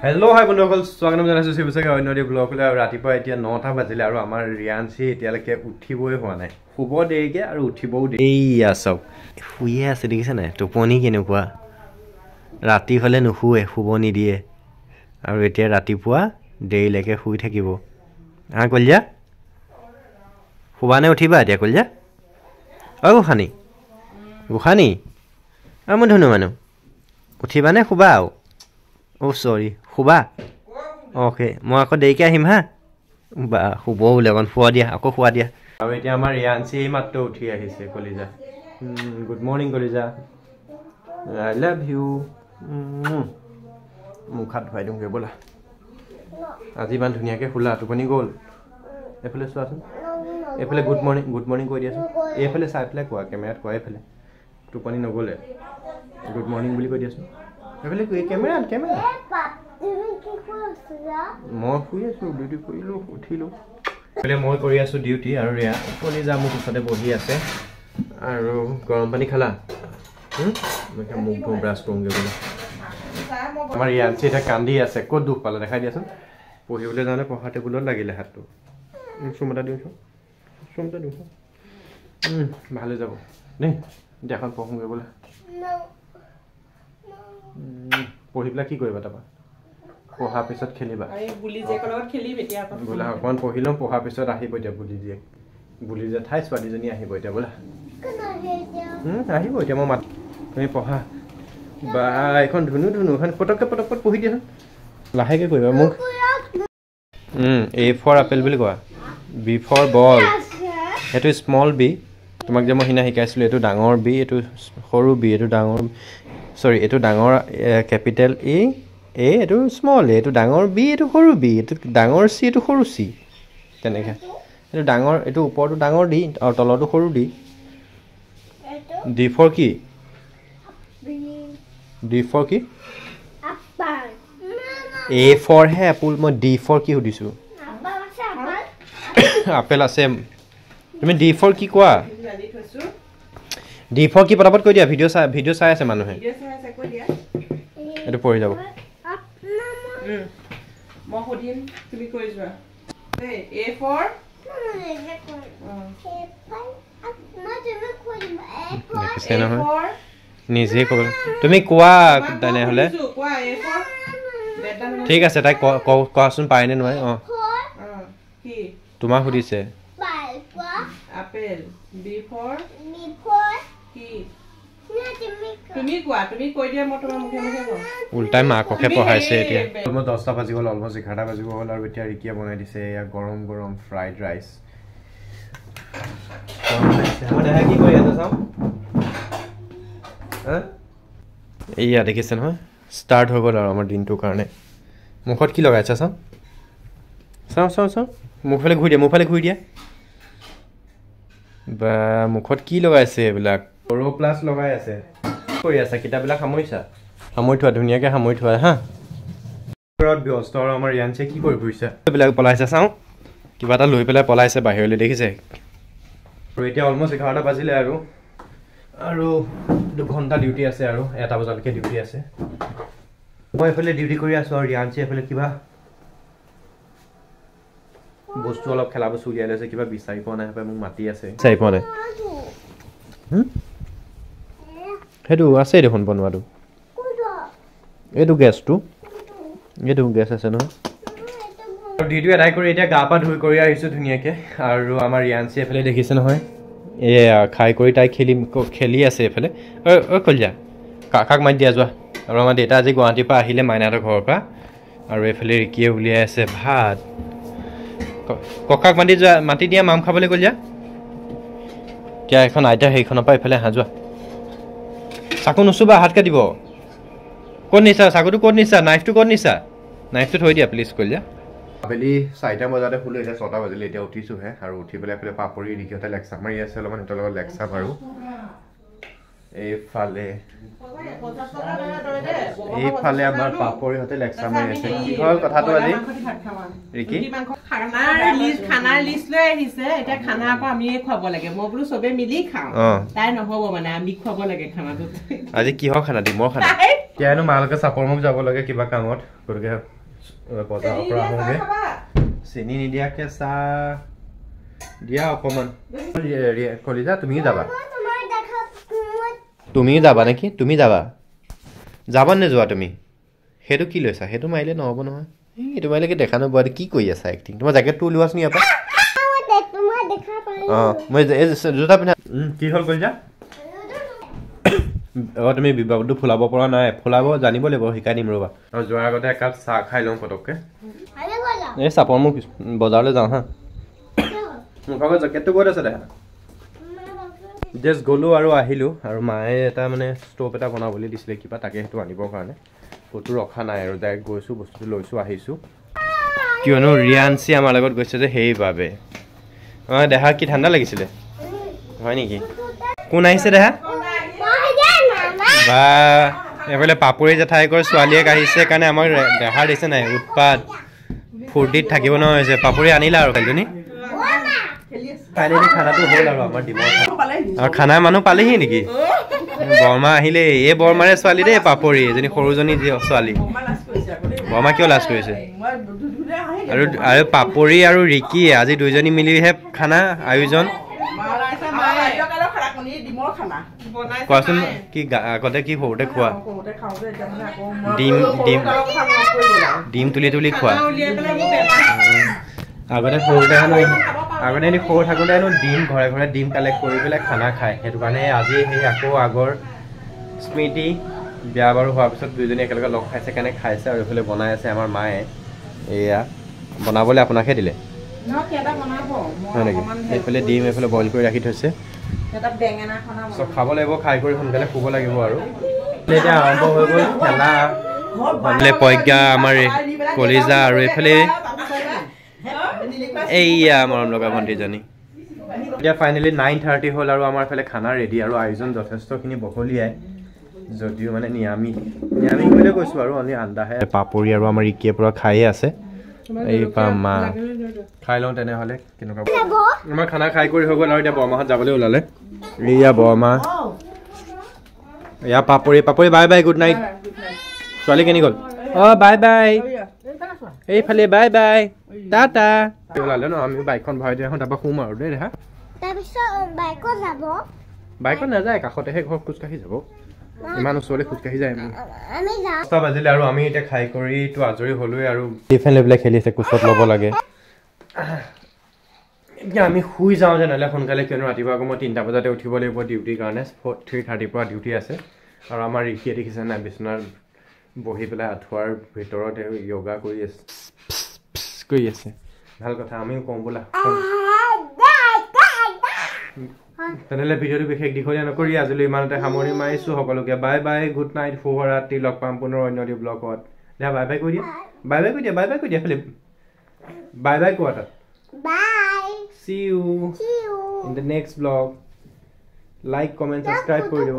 Hello, hi বন্ধুসকল স্বাগতম জনাইছো শিৱসাগৰ অন্যদি ব্লগলৈ আৰু ৰাতিপুৱা এতিয়া 9টা বাজিলে আৰু আমাৰ ৰিয়ানসি এতিয়ালৈকে উঠিবই হোৱা নাই শুব দেৰিকে আৰু উঠিবও দেৰি এইয়া সব শুইয়ে আছে দেখিছে নাই টোপনি কেনেকুৱা ৰাতি হলে নুশুৱে শুব নিদিয়ে আৰু এতিয়া ৰাতিপুৱা দেৰিলৈকে শুই থাকিব কলিয়া শুবানে উঠিবা এতিয়া কলিয়া গোখানি গোখানি মই ধুনু মানুহ উঠিবানে শুবা আৰু সৰি শুবা অ'কে মই আকৌ দেৰিকৈ আহিম হা বা শুব বোলে অকণ শুৱা দিয়া আকৌ শুৱা দিয়া আৰু এতিয়া আমাৰ ৰিয়ানসি মাত্ৰ উঠি আহিছে কলিজা গুড মৰ্ণিং কলিজা আই লাভ ইউ মুখ হাত ধুৱাই দিওঁগৈ ব'লা আজি ইমান ধুনীয়াকৈ শুলা টোপনি গ'ল এইফালে চোৱাচোন এইফালে গুড মৰ্ণিং কৈ দিয়াচোন এইফালে চাই পেলাই কোৱা কেমেৰাত কোৱা এইফালে টোপনি নগ'লে গুড মৰ্ণিং বুলি কৈ দিয়াচোন এইফালে কেমেৰা মই শুই আছোঁ ডিউটি কৰিলোঁ উঠিলোঁ এইফালে মই কৰি আছোঁ ডিউটি আৰু ৰিয়া কলিজা মোৰ ওচৰতে বহি আছে আৰু গৰম পানী খালা মুখ ধুওঁ ব্ৰাছ কৰোঁগৈ বোলে আমাৰ ৰিয়ানসি এতিয়া কান্দি আছে ক'ত দুখ পালে দেখাই দিয়াচোন পঢ়িবলৈ যাওঁতে পঢ়া টেবুলত লাগিলে হাতটো চুম এটা দিওঁ ভাল হৈ যাব দেই এতিয়া এখন পঢ়োঁগৈ বোলে পঢ়ি পেলাই কি কৰিবা তাৰপৰা পঢ়াৰ পিছত খেলিবা বোলা অকণমান পঢ়ি লওঁ পঢ়াৰ পিছত আহিব এতিয়া বুলি যে ঠাই ছোৱালীজনী আহিব এতিয়া বোলা আহিব এতিয়া মই মাত তুমি পঢ়া বা এখন ধুনু এখন পটককৈ পঢ়ি দিয়াচোন লাহেকৈ কৰিবা মোক A for আপেল বুলি কোৱা B for বল এইটো স্মল বি তোমাক যে মই সিনা শিকাইছিলোঁ এইটো ডাঙৰ বি এইটো সৰু বি এইটো ডাঙৰ সৰি এইটো ডাঙৰ কেপিটেল এ এইটো স্মল এ এইটো ডাঙৰ বি এইটো সৰু বি এইটো ডাঙৰ চি এইটো সৰু চি তেনেকৈ এইটো ডাঙৰ এইটো ওপৰটো ডাঙৰ ডি আৰু তলৰটো সৰু ডি ডি ফৰ কি এ ফৰ হে এপল মই ডি ফৰ কি সুধিছোঁ আপেল আছে তুমি ডি ফৰ কি কোৱা ডি ফৰ কি পটাপট কৈ দিয়া ভিডিঅ' চাই আছে মানুহে এইটো পঢ়ি যাব দেখিছে নহয় নিজে ক'ব তুমি কোৱা তেনেহ'লে ঠিক আছে তাইক কোৱাচোন পায়নে নোৱাৰে অঁ তোমাক সুধিছে উল্টাই মাককে পঢ়াইছে এতিয়া মই 10টা বাজি গ'ল অলমষ্ট 11টা বাজিব হ'ল আৰু এতিয়া ৰিকিয়া বনাই দিছে এয়া গৰম ফ্ৰাইড ৰাইচ কি কৰি আছে চাওঁ এইয়া দেখিছে নহয় ষ্টাৰ্ট হৈ গ'ল আৰু আমাৰ দিনটোৰ কাৰণে মুখত কি লগাইছা চাওঁ মুখফালে ঘূৰি দিয়া বা মুখত কি লগাইছে এইবিলাক সৰু প্লাছ লগাই আছে কৰি আছা কিতাপবিলাক সামৰি থোৱা ধুনীয়াকৈ সামৰি থোৱা হা ব্যস্ত আৰু আমাৰ ৰিয়ানসিয়ে কি কৰি ফুৰিছে এইবিলাক পলাইছে চাওঁ কিবা এটা লৈ পেলাই পলাইছে বাহিৰলৈ দেখিছে আৰু এতিয়া অলমষ্ট 11টা বাজিলে আৰু 2 ঘণ্টা ডিউটি আছে আৰু 1টা বজালৈকে ডিউটি আছে মই এইফালে ডিউটি কৰি আছোঁ আৰু ৰিয়ানসি এইফালে কিবা বস্তু অলপ খেলা বস্তু উলিয়াই লৈছে কিবা বিচাৰি পোৱা নাই মোক মাতি আছে বিচাৰি পোৱা নাই সেইটো আছে দেখোন বনোৱাটো এইটো গেছ আছে নহয় ডিউটি এদাই কৰি এতিয়া গা পা ধুই কৰি আহিছোঁ ধুনীয়াকৈ আৰু আমাৰ ৰিয়ানসি এইফালে দেখিছে নহয় এয়া খাই কৰি তাই খেলি আছে এইফালে কলিয়া কাকাক মাতি দিয়া যোৱা আৰু আমাৰ দেউতা আজি গুৱাহাটীৰ পৰা আহিলে মাইনাহঁতৰ ঘৰৰ পৰা আৰু এইফালে ৰিকিয়ে উলিয়াই আছে ভাত ককাক মাতি দিয়া মাম খাবলৈ কলিয়া এতিয়া এখন আইতা সেইখনৰ পৰা এইফালে যোৱা চাকু নুচুবা হাত কাটিব ক'ত নিছা চাকুটো ক'ত নিছা নাইফটো ক'ত নিছা নাইফটো থৈ দিয়া প্লিজ কলিয়া আবেলি 4টা বজাতে শুলো এতিয়া 6টা বাজিলে এতিয়া উঠিছোঁহে আৰু উঠি পেলাই এইফালে পাপৰি ৰিকিহঁতে লেকচাৰ মাৰি আছে অলপমান সিহঁতৰ লগত লেকচাৰ মাৰোঁ এইফালে আমাৰ পাপৰিহঁতে লেকচাৰ মাৰি আছে কি হ'ল কথাটো আজি ৰিকি খানাৰ লিষ্ট লৈ আহিছে এতিয়া খানা আকৌ আমিয়ে খুৱাব লাগে মই বোলো চবে মিলি খাওঁ তাই নহ'ব মানে আমি খুৱাব লাগে খানাটো আজি কিহৰ খানা ডিমৰ খানা কিয়নো মালকে চাপৰ মুখ যাব লাগে কিবা কামত গতিকে বজাৰৰ পৰা আহোঁগে চেনি নিদিয়াকে চাহ দিয়া অকণমান কলিজা তুমি যাবা নেকি তুমি যাবা নে যোৱা তুমি সেইটো কি লৈছা সেইটো মাৰিলে নহ'ব নহয় এইটো মাৰিলেকে দেখা নোপোৱা কি কৰি আছা এক্টিং তোমাৰ জেকেটটো উলিওৱাচোন ইয়াৰ পৰা অঁ মই এই জোতা পিন্ধা কি হ'ল কলিজা তুমি বিবাহটো ফুলাব পৰা নাই ফুলাব জানিব লাগিব শিকাই দিম ৰ'বা আৰু যোৱাৰ আগতে একাপ চাহ খাই লওঁ পটককৈ এই চাপৰ মোক বজাৰলৈ যাওঁ হা মোৰ ভাগৰ জেকেটটো ক'ত আছে দেখা জাষ্ট গ'লোঁ আৰু আহিলোঁ আৰু মায়ে এটা মানে ষ্ট'ভ এটা বনাবলৈ দিছিলে কিবা তাকে সেইটো আনিবৰ কাৰণে ক'তো ৰখা নাই আৰু ডাইৰেক্ট গৈছোঁ বস্তুটো লৈছোঁ আহিছোঁ কিয়নো ৰিয়াঞ্চি আমাৰ লগত গৈছে যে সেইবাবে আমাৰ দেহা কি ঠাণ্ডা লাগিছিলে হয় নেকি কোন আহিছে দেহা বা এইফালে পাপৰি জেঠাইকৰ ছোৱালীয়েক আহিছে কাৰণে আমাক দেহা দিছে নাই উৎপাত ফূৰ্তিত থাকিব নহয় হৈছে পাপৰি আনিলা আৰু কাইজনী ফাইনেলি খানাটো হ'ল আৰু আমাৰ ডিমৰ আৰু খানা মানুহ পালেহি নেকি বৰমা আহিলে এই বৰমাৰে ছোৱালী দেই পাপৰি এজনী সৰুজনী ছোৱালী বৰমা কিয় লাজ কৰিছে আৰু পাপৰি আৰু ৰিকি আজি দুইজনী মিলিহে খানা আয়োজন কোৱাচোন কি আগতে কি সৰুতে খোৱা ডিম তুলি তুলি খোৱা আগতে সৰুতে এনে সৰু থাকোঁতে হেনো ডিম ঘৰে ঘৰে ডিম কালেক্ট কৰি পেলাই খানা খায় সেইটো কাৰণে আজি সেই আকৌ আগৰ স্মৃতি বিয়া বাৰু হোৱাৰ পিছত দুইজনী একেলগে লগ খাইছে কাৰণে খাইছে আৰু এইফালে বনাই আছে আমাৰ মায়ে এয়া বনাবলৈ আপোনাকহে দিলে হয় নেকি এইফালে ডিম এইফালে বইল কৰি ৰাখি থৈছে চব খাব লাগিব খাই কৰি সোনকালে শুব লাগিব আৰু এতিয়া আৰম্ভ হৈ গ'ল খেলা প্ৰজ্ঞা আমাৰ কলিজা আৰু এইফালে এইয়া মৰম লগা ভণ্টিজনী এতিয়া ফাইনেলি 9:30 হ'ল আৰু আমাৰ এইফালে খানা ৰেডি আৰু আয়োজন যথেষ্টখিনি বহলিয়াই যদিও মানে নিৰামিষ বুলি কৈছোঁ আৰু অনলি আন্দাহে পাপৰি আৰু আমাৰ ৰিকিয়ে পৰা খায়ে আছে এই মা খাই লওঁ তেনেহ'লে কেনেকুৱা আমাৰ খানা খাই কৰি হৈ গ'ল আৰু এতিয়া বৰমাহঁত যাবলৈ ওলালে এয়া বৰমা এয়া পাপৰি বাই বাই গুড নাইট ছোৱালী কেনি গ'ল অঁ বাই বাই এইফালে বাই বাই টাটা ওলালে ন আমি বাইকখন ভৰাই দিয়া তাৰপৰা শুম আৰু দেই দেখা বাইকত নাযায় কাষতেহে ঘৰ খোজকাঢ়ি যাব ইমান ওচৰলৈ খোজকাঢ়ি যায় 5টা বাজিলে আৰু আমি এতিয়া খাই কৰিতো আজৰি হ'লোৱে আৰু টিফিন লৈ পেলাই খেলি আছে কোচত ল'ব লাগে এতিয়া আমি শুই যাওঁ যেনেহ'লে সোনকালে কিয়নো ৰাতিপুৱা আকৌ মই 3টা বজাতে উঠিব লাগিব ডিউটিৰ কাৰণে 3:30 পৰা ডিউটি আছে আৰু আমাৰ ৰিকিয়ে দেখিছে নাই বিচনাৰ বহি পেলাই আঁঠুৱাৰ ভিতৰত য়োগা কৰি আছে ভাল কথা আমিও কওঁ বোলা তেনেহ'লে ভিডিঅ'টো বিশেষ দীঘলীয়া নকৰি আজিলৈ ইমানতে সামৰণি মাৰিছোঁ সকলোকে বাই বাই গুড নাইট শুভৰাত্ৰি লগ পাম পুনৰ অন্য এটি ব্লগত দিয়া বাই বাই কৈ দিয়া ফিলিপ বাই বাই কোৱা তাত see you in the next vlog like comment subscribe কৰি দিব